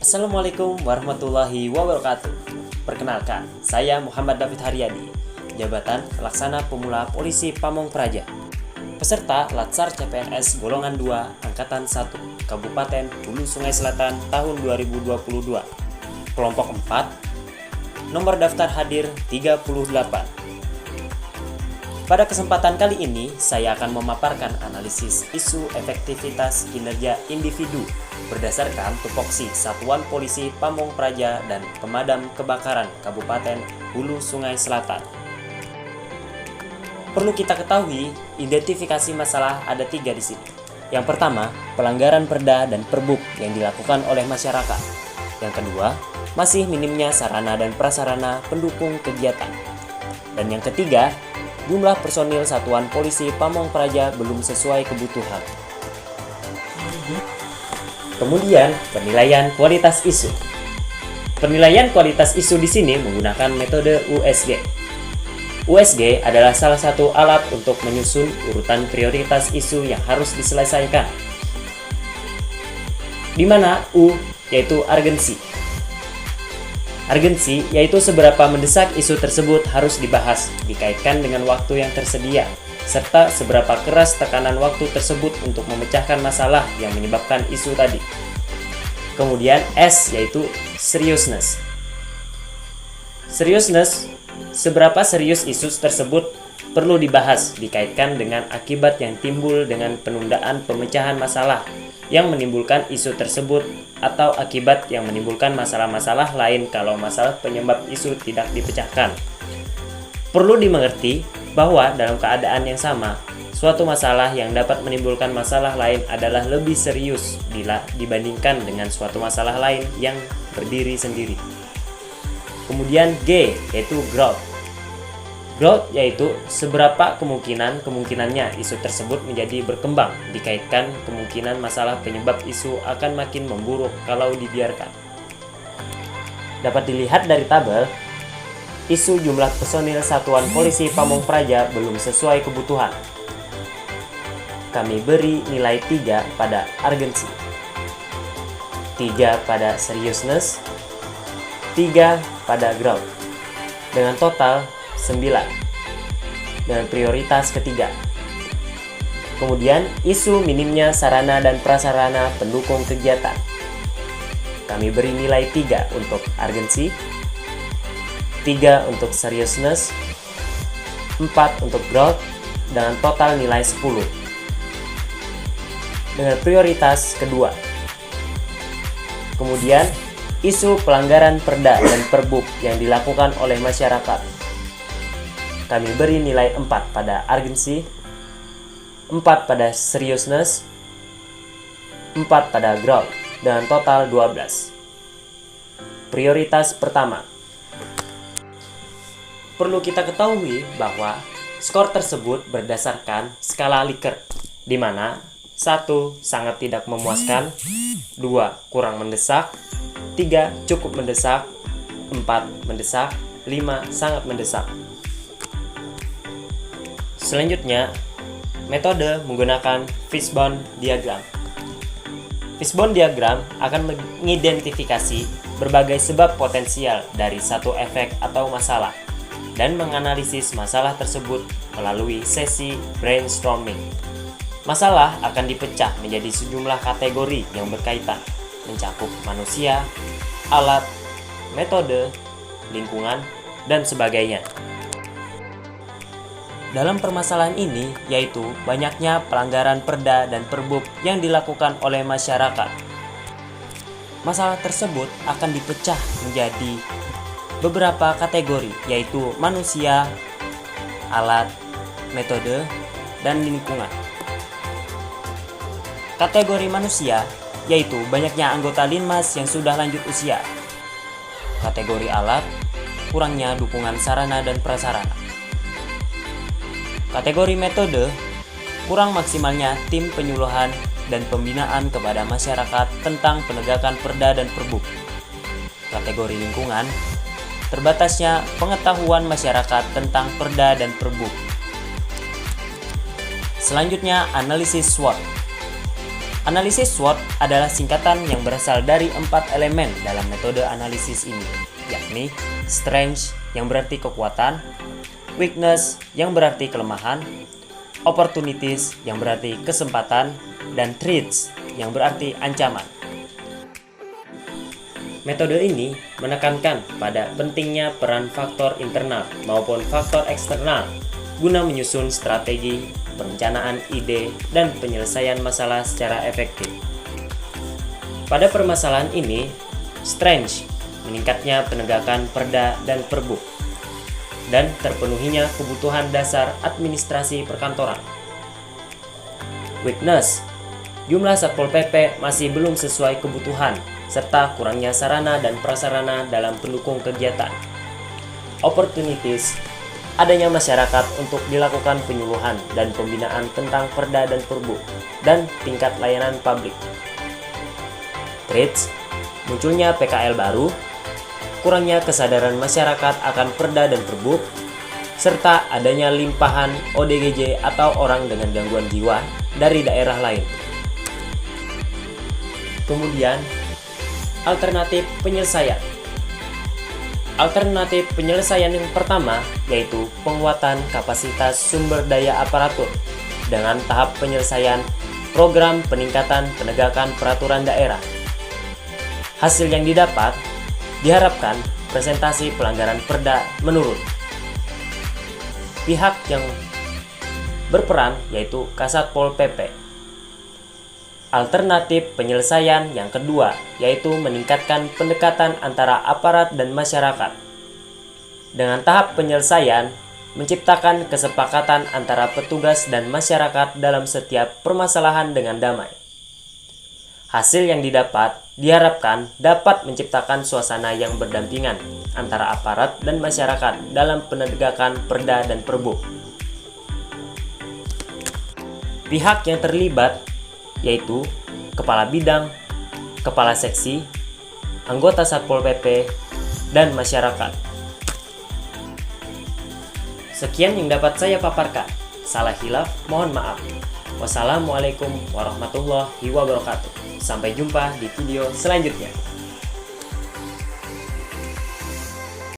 Assalamualaikum warahmatullahi wabarakatuh. Perkenalkan, saya Muhammad David Haryadi, Jabatan Pelaksana Pemula Polisi Pamong Praja. Peserta Latsar CPNS Golongan 2 Angkatan 1 Kabupaten Hulu Sungai Selatan tahun 2022. Kelompok 4. Nomor daftar hadir 38. Pada kesempatan kali ini, saya akan memaparkan analisis isu efektivitas kinerja individu berdasarkan tupoksi Satuan Polisi Pamong Praja dan Pemadam Kebakaran Kabupaten Hulu Sungai Selatan. Perlu kita ketahui, identifikasi masalah ada 3 di sini. Yang pertama, pelanggaran perda dan perbuk yang dilakukan oleh masyarakat. Yang kedua, masih minimnya sarana dan prasarana pendukung kegiatan. Dan yang ketiga, jumlah personil Satuan Polisi Pamong Praja belum sesuai kebutuhan. Kemudian, penilaian kualitas isu. Penilaian kualitas isu di sini menggunakan metode USG. USG adalah salah satu alat untuk menyusun urutan prioritas isu yang harus diselesaikan. Di mana U yaitu urgensi. Urgensi yaitu seberapa mendesak isu tersebut harus dibahas dikaitkan dengan waktu yang tersedia, serta seberapa keras tekanan waktu tersebut untuk memecahkan masalah yang menyebabkan isu tadi. Kemudian S yaitu seriousness. Seriousness, seberapa serius isu tersebut perlu dibahas dikaitkan dengan akibat yang timbul dengan penundaan pemecahan masalah yang menimbulkan isu tersebut atau akibat yang menimbulkan masalah-masalah lain kalau masalah penyebab isu tidak dipecahkan. Perlu dimengerti bahwa dalam keadaan yang sama, suatu masalah yang dapat menimbulkan masalah lain adalah lebih serius bila dibandingkan dengan suatu masalah lain yang berdiri sendiri. Kemudian G yaitu growth. Growth yaitu seberapa kemungkinannya isu tersebut menjadi berkembang dikaitkan kemungkinan masalah penyebab isu akan makin memburuk kalau dibiarkan. Dapat dilihat dari tabel, isu jumlah personil Satuan Polisi Pamong Praja belum sesuai kebutuhan. Kami beri nilai 3 pada urgensi, 3 pada seriousness, 3 pada growth, dengan total 9, dengan prioritas ketiga. Kemudian isu minimnya sarana dan prasarana pendukung kegiatan. Kami beri nilai 3 untuk urgensi, 3 untuk seriousness, 4 untuk growth, dengan total nilai 10, dengan prioritas kedua. Kemudian isu pelanggaran perda dan perbuk yang dilakukan oleh masyarakat. Kami beri nilai 4 pada urgensi, 4 pada seriousness, 4 pada growth, dengan total 12. Prioritas pertama. Perlu kita ketahui bahwa skor tersebut berdasarkan skala Likert, di mana 1 sangat tidak memuaskan, 2 kurang mendesak, 3 cukup mendesak, 4 mendesak, 5 sangat mendesak. Selanjutnya, metode menggunakan fishbone diagram. Fishbone diagram akan mengidentifikasi berbagai sebab potensial dari satu efek atau masalah dan menganalisis masalah tersebut melalui sesi brainstorming. Masalah akan dipecah menjadi sejumlah kategori yang berkaitan, mencakup manusia, alat, metode, lingkungan, dan sebagainya. Dalam permasalahan ini yaitu banyaknya pelanggaran perda dan perbuk yang dilakukan oleh masyarakat. Masalah tersebut akan dipecah menjadi beberapa kategori yaitu manusia, alat, metode, dan lingkungan. Kategori manusia yaitu banyaknya anggota Linmas yang sudah lanjut usia. Kategori alat, kurangnya dukungan sarana dan prasarana. Kategori metode, kurang maksimalnya tim penyuluhan dan pembinaan kepada masyarakat tentang penegakan perda dan perbuk. Kategori lingkungan, terbatasnya pengetahuan masyarakat tentang perda dan perbuk. Selanjutnya, analisis SWOT. Analisis SWOT adalah singkatan yang berasal dari 4 elemen dalam metode analisis ini, yakni strength yang berarti kekuatan, weakness yang berarti kelemahan, opportunities yang berarti kesempatan, dan threats yang berarti ancaman. Metode ini menekankan pada pentingnya peran faktor internal maupun faktor eksternal guna menyusun strategi, perencanaan ide, dan penyelesaian masalah secara efektif. Pada permasalahan ini, strength meningkatnya penegakan perda dan perbuk, dan terpenuhinya kebutuhan dasar administrasi perkantoran. Weakness, jumlah Satpol PP masih belum sesuai kebutuhan, serta kurangnya sarana dan prasarana dalam pendukung kegiatan. Opportunities, adanya masyarakat untuk dilakukan penyuluhan dan pembinaan tentang perda dan perbuk, dan tingkat layanan publik. Threats, munculnya PKL baru, kurangnya kesadaran masyarakat akan perda dan perbuk, serta adanya limpahan ODGJ atau orang dengan gangguan jiwa dari daerah lain. Kemudian, alternatif penyelesaian. Alternatif penyelesaian yang pertama yaitu penguatan kapasitas sumber daya aparatur dengan tahap penyelesaian program peningkatan penegakan peraturan daerah. Hasil yang didapat diharapkan presentasi pelanggaran perda menurun. Pihak yang berperan yaitu Kasatpol PP. Alternatif penyelesaian yang kedua yaitu meningkatkan pendekatan antara aparat dan masyarakat. Dengan tahap penyelesaian, menciptakan kesepakatan antara petugas dan masyarakat dalam setiap permasalahan dengan damai. Hasil yang didapat diharapkan dapat menciptakan suasana yang berdampingan antara aparat dan masyarakat dalam penegakan perda dan perbuk. Pihak yang terlibat yaitu kepala bidang, kepala seksi, anggota Satpol PP, dan masyarakat. Sekian yang dapat saya paparkan. Salah hilaf, mohon maaf. Wassalamualaikum warahmatullahi wabarakatuh. Sampai jumpa di video selanjutnya.